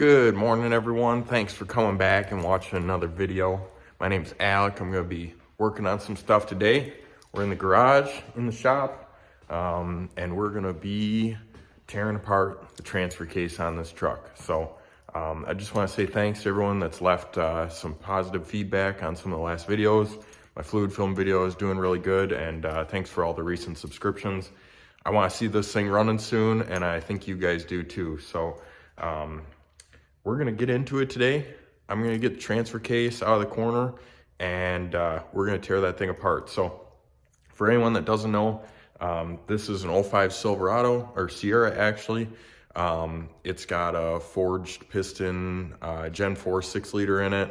Good morning, everyone. Thanks for coming back and watching another video. My name's Alec. I'm going to be working on some stuff today. We're in the garage, in the shop, and we're going to be tearing apart the transfer case on this truck. So I just want to say thanks to everyone that's left some positive feedback on some of the last videos. My fluid film video is doing really good, and thanks for all the recent subscriptions. I want to see this thing running soon, and I think you guys do too. So we're gonna get into it today. I'm gonna get the transfer case out of the corner, and we're gonna tear that thing apart. So for anyone that doesn't know, this is an 05 Silverado, or Sierra actually. It's got a forged piston, Gen 4 6-liter in it,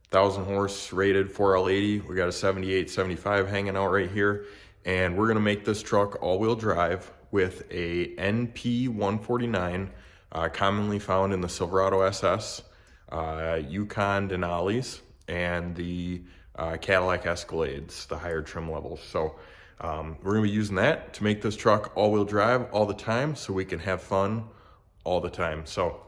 1,000 horse rated 4L80. We got a 78, 75 hanging out right here. And we're gonna make this truck all-wheel drive with a NP149, commonly found in the Silverado SS, Yukon Denali's, and the Cadillac Escalades, the higher trim levels. So we're gonna be using that to make this truck all-wheel drive all the time so we can have fun all the time. So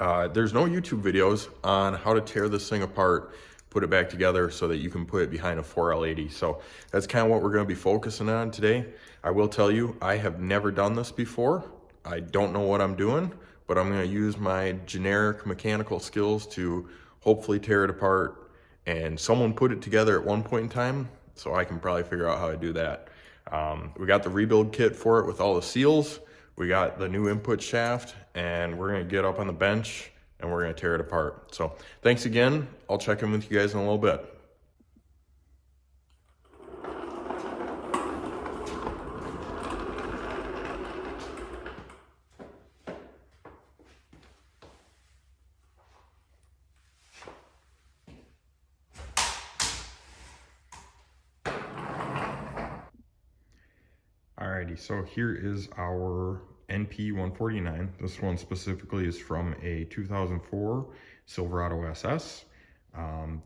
there's no YouTube videos on how to tear this thing apart, put it back together so that you can put it behind a 4L80. So that's kind of what we're gonna be focusing on today. I will tell you, I have never done this before. I don't know what I'm doing, but I'm gonna use my generic mechanical skills to hopefully tear it apart. And someone put it together at one point in time, so I can probably figure out how to do that. We got the rebuild kit for it with all the seals. We got the new input shaft, and we're gonna get up on the bench and we're gonna tear it apart. So thanks again. I'll check in with you guys in a little bit. Alrighty, so here is our NP149. This one specifically is from a 2004 Silverado SS.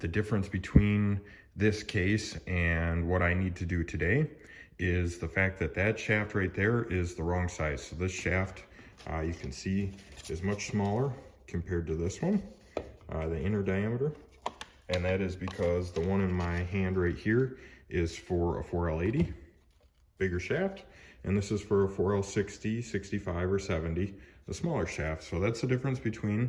The difference between this case and what I need to do today is the fact that that shaft right there is the wrong size. So this shaft, you can see, is much smaller compared to this one, the inner diameter. And that is because the one in my hand right here is for a 4L80. Bigger shaft, and this is for a 4L60, 65, or 70, the smaller shaft. So that's the difference between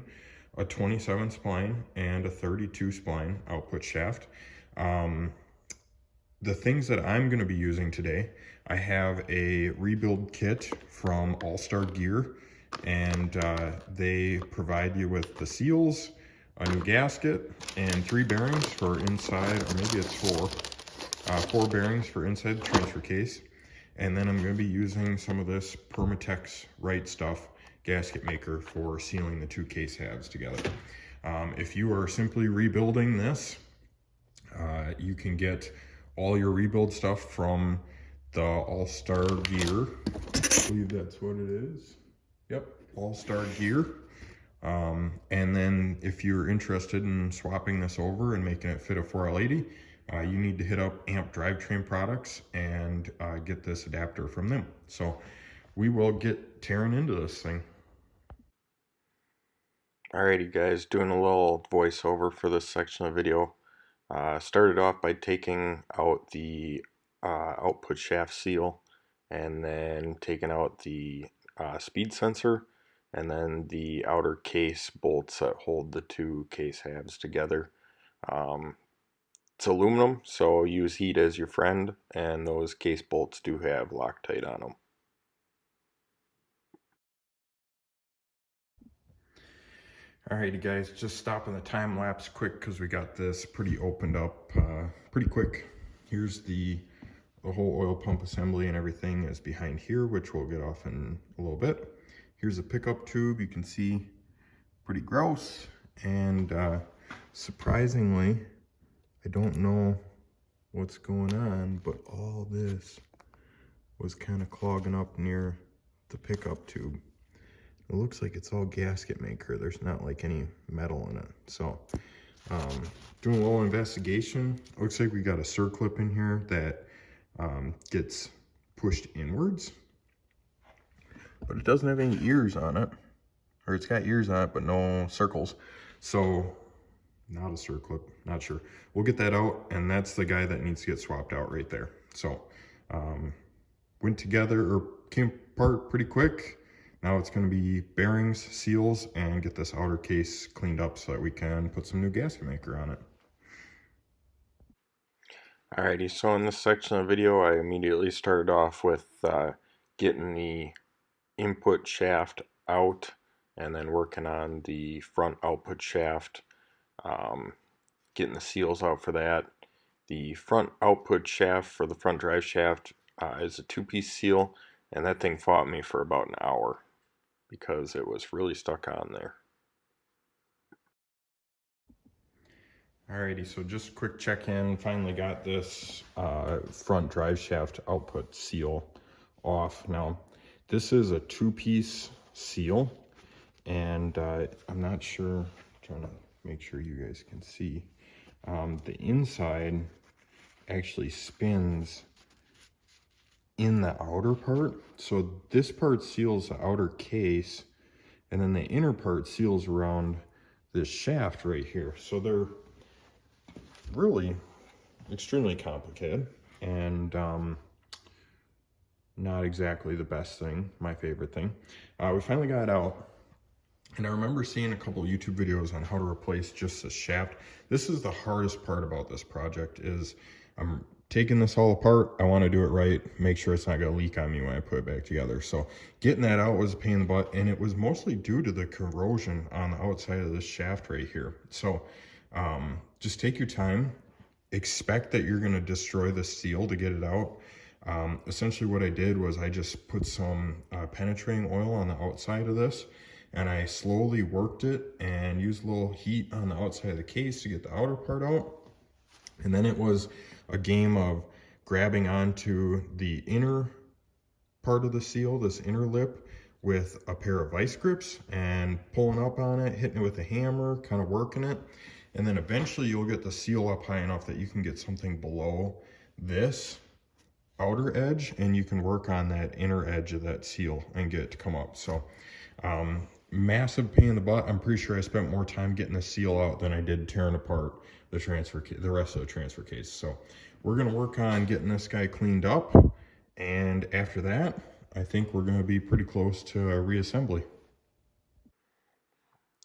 a 27 spline and a 32 spline output shaft. The things that I'm going to be using today, I have a rebuild kit from All Star Gear, and they provide you with the seals, a new gasket, and 3 bearings for inside, or maybe it's 4 bearings for inside the transfer case. And then I'm going to be using some of this Permatex Right Stuff gasket maker for sealing the 2 case halves together. If you are simply rebuilding this, you can get all your rebuild stuff from the All Star Gear. I believe that's what it is. Yep, All Star Gear. And then if you're interested in swapping this over and making it fit a 4L80, you need to hit up AMP Drivetrain products and get this adapter from them. So we will get tearing into this thing. Alrighty guys, doing a little voiceover for this section of the video. Started off by taking out the output shaft seal, and then taking out the speed sensor, and then the outer case bolts that hold the 2 case halves together. It's aluminum, so use heat as your friend, and those case bolts do have Loctite on them. Alrighty guys, just stopping the time lapse quick because we got this pretty opened up pretty quick. Here's the whole oil pump assembly and everything is behind here, which we'll get off in a little bit. Here's a pickup tube, you can see pretty gross, and surprisingly, I don't know what's going on, but all this was kind of clogging up near the pickup tube. It looks like it's all gasket maker. There's not like any metal in it. So doing a little investigation. Looks like we got a circlip in here that gets pushed inwards, but it doesn't have any ears on it. or it's got ears on it, but no circles. So not a circlip, not sure. We'll get that out, and that's the guy that needs to get swapped out right there. So went together, or came apart pretty quick. Now it's going to be bearings, seals, and get this outer case cleaned up so that we can put some new gasket maker on it. Alrighty, so in this section of the video, I immediately started off with getting the input shaft out, and then working on the front output shaft, getting the seals out for that. The front output shaft for the front drive shaft is a 2-piece seal, and that thing fought me for about an hour because it was really stuck on there. Alrighty, so just a quick check-in. Finally got this front drive shaft output seal off. Now, this is a 2-piece seal, and I'm not sure, I'm trying to make sure you guys can see. The inside actually spins in the outer part. So this part seals the outer case, and then the inner part seals around this shaft right here. So they're really extremely complicated, and not exactly the best thing, my favorite thing. We finally got it out, and I remember seeing a couple of YouTube videos on how to replace just the shaft. This is the hardest part about this project, is I'm taking this all apart. I want to do it right, make sure it's not going to leak on me when I put it back together. So getting that out was a pain in the butt, and it was mostly due to the corrosion on the outside of this shaft right here. So just take your time. Expect that you're going to destroy the seal to get it out. Essentially what I did was I just put some penetrating oil on the outside of this, and I slowly worked it and used a little heat on the outside of the case to get the outer part out. And then it was a game of grabbing onto the inner part of the seal, this inner lip, with a pair of vice grips and pulling up on it, hitting it with a hammer, kind of working it. And then eventually you'll get the seal up high enough that you can get something below this outer edge, and you can work on that inner edge of that seal and get it to come up. So massive pain in the butt. I'm pretty sure I spent more time getting the seal out than I did tearing apart the rest of the transfer case. So we're going to work on getting this guy cleaned up, and after that I think we're going to be pretty close to a reassembly.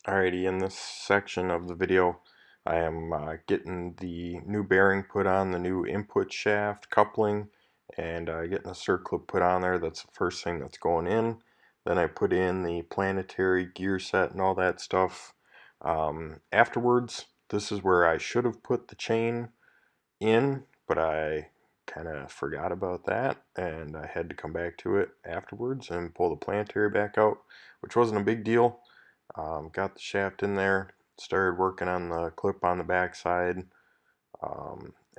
Alrighty, in this section of the video I am getting the new bearing put on, the new input shaft coupling, and getting a circlip put on there. That's the first thing that's going in. Then I put in the planetary gear set and all that stuff. Afterwards, this is where I should have put the chain in, but I kind of forgot about that, and I had to come back to it afterwards and pull the planetary back out, which wasn't a big deal. Got the shaft in there, started working on the clip on the back side,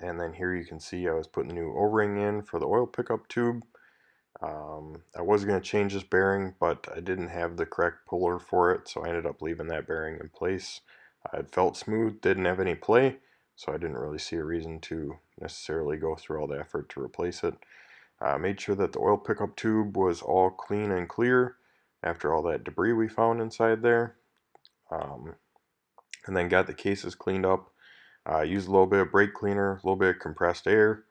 and then here you can see I was putting the new O-ring in for the oil pickup tube. I was going to change this bearing, but I didn't have the correct puller for it, so I ended up leaving that bearing in place. It felt smooth, didn't have any play, so I didn't really see a reason to necessarily go through all the effort to replace it. Made sure that the oil pickup tube was all clean and clear after all that debris we found inside there. And then got the cases cleaned up. Used a little bit of brake cleaner, a little bit of compressed air,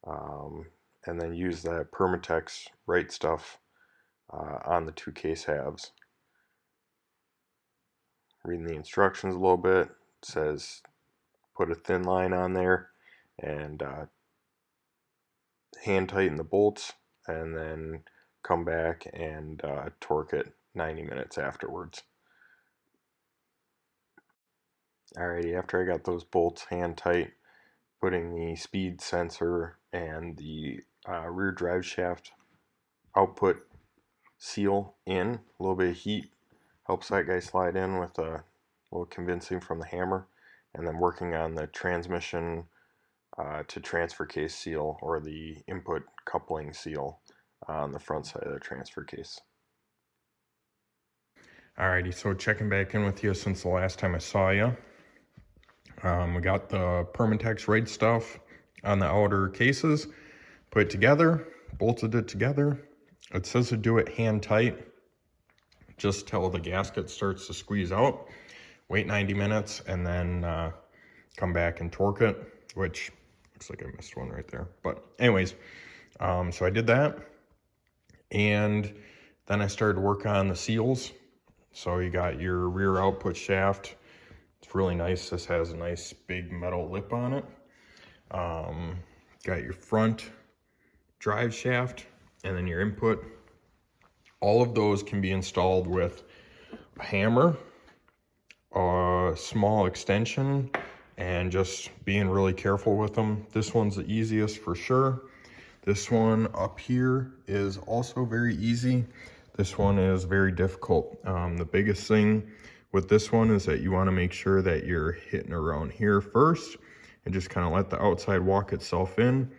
and then used that Permatex right stuff on the 2 case halves. Reading the instructions a little bit, it says put a thin line on there and hand tighten the bolts, and then come back and torque it 90 minutes afterwards. Alrighty, after I got those bolts hand tight, putting the speed sensor and the rear drive shaft output seal in, a little bit of heat helps that guy slide in with a little convincing from the hammer, and then working on the transmission to transfer case seal, or the input coupling seal on the front side of the transfer case. Alrighty, so checking back in with you since the last time I saw you. We got the Permatex right stuff on the outer cases, put it together, bolted it together. It says to do it hand tight. just till the gasket starts to squeeze out. Wait 90 minutes and then come back and torque it, which looks like I missed one right there. But anyways, so I did that. And then I started to work on the seals. So you got your rear output shaft. It's really nice. This has a nice big metal lip on it. Got your front drive shaft and then your input. All of those can be installed with a hammer, a small extension, and just being really careful with them. This one's the easiest for sure. This one up here is also very easy. This one is very difficult. The biggest thing with this one is that you want to make sure that you're hitting around here first and just kind of let the outside walk itself in.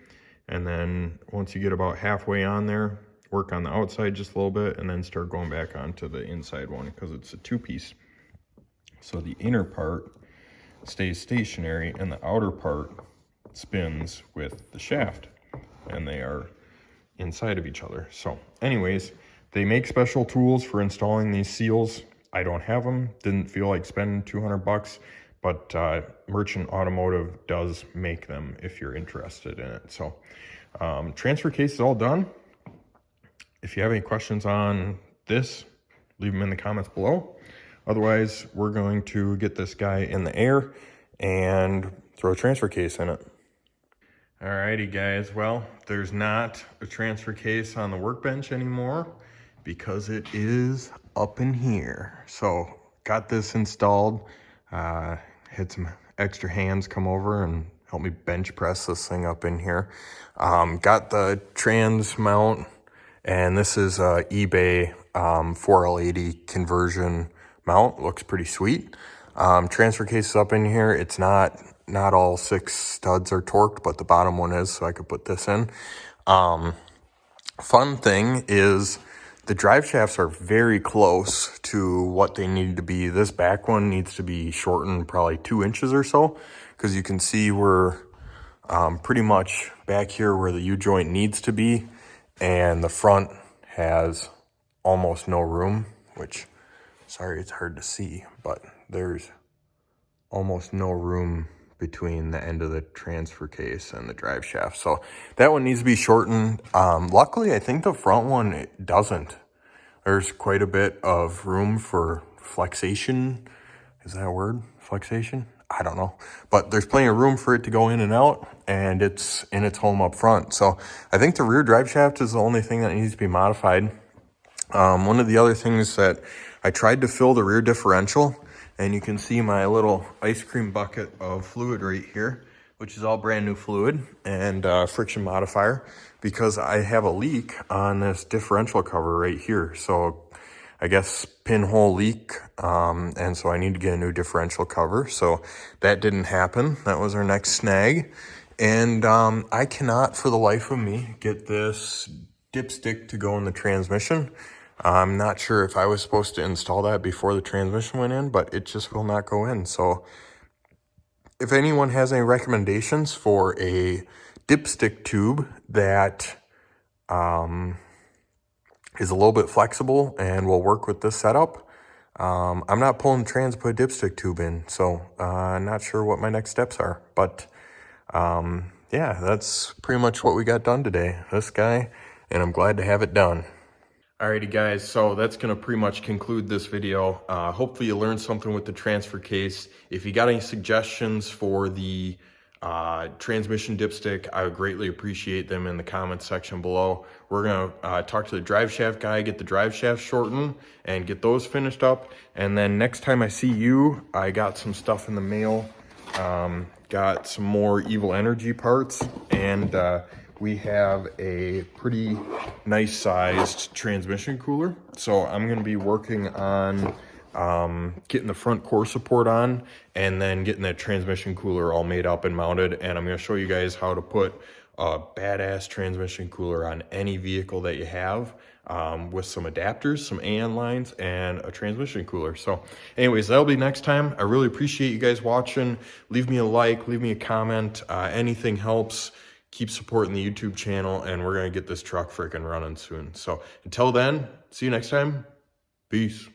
And then once you get about halfway on there, work on the outside just a little bit and then start going back onto the inside one because it's a two-piece. So the inner part stays stationary and the outer part spins with the shaft, and they are inside of each other. So anyways, they make special tools for installing these seals. I don't have them, didn't feel like spending 200 bucks, but Merchant Automotive does make them if you're interested in it. So transfer case is all done. If you have any questions on this, leave them in the comments below. Otherwise, we're going to get this guy in the air and throw a transfer case in it. Alrighty guys, well, there's not a transfer case on the workbench anymore because it is up in here. So got this installed, had some extra hands come over and help me bench press this thing up in here. Got the trans mount, and this is a eBay 4L80 conversion mount. Looks pretty sweet. Transfer case is up in here. It's not all 6 studs are torqued, but the bottom one is, so I could put this in. Fun thing is the drive shafts are very close to what they need to be. This back one needs to be shortened probably 2 inches or so, because you can see we're pretty much back here where the U-joint needs to be, and the front has almost no room, which, sorry, it's hard to see, but there's almost no room between the end of the transfer case and the drive shaft. So that one needs to be shortened. Luckily, I think the front one, it doesn't. There's quite a bit of room for flexation. Is that a word? Flexation? I don't know. But there's plenty of room for it to go in and out, and it's in its home up front. So I think the rear drive shaft is the only thing that needs to be modified. One of the other things that I tried to fill the rear differential, and you can see my little ice cream bucket of fluid right here, which is all brand new fluid and friction modifier, because I have a leak on this differential cover right here. So I guess pinhole leak, and so I need to get a new differential cover. So that didn't happen. That was our next snag. And I cannot for the life of me get this dipstick to go in the transmission. I'm not sure if I was supposed to install that before the transmission went in, but it just will not go in. So if anyone has any recommendations for a dipstick tube that is a little bit flexible and will work with this setup, I'm not pulling the trans to put a dipstick tube in, so I'm not sure what my next steps are. But yeah, that's pretty much what we got done today, this guy, and I'm glad to have it done. Alrighty guys, so that's going to pretty much conclude this video. Hopefully you learned something with the transfer case. If you got any suggestions for the transmission dipstick, I would greatly appreciate them in the comments section below. We're going to talk to the drive shaft guy, get the drive shaft shortened, and get those finished up. And then next time I see you, I got some stuff in the mail. Got some more Evil Energy parts, and we have a pretty nice sized transmission cooler. So I'm going to be working on getting the front core support on, and then getting that transmission cooler all made up and mounted. And I'm going to show you guys how to put a badass transmission cooler on any vehicle that you have, with some adapters, some AN lines, and a transmission cooler. So anyways, that'll be next time. I really appreciate you guys watching. Leave me a like, leave me a comment. Anything helps. Keep supporting the YouTube channel, and we're going to get this truck freaking running soon. So until then, see you next time. Peace.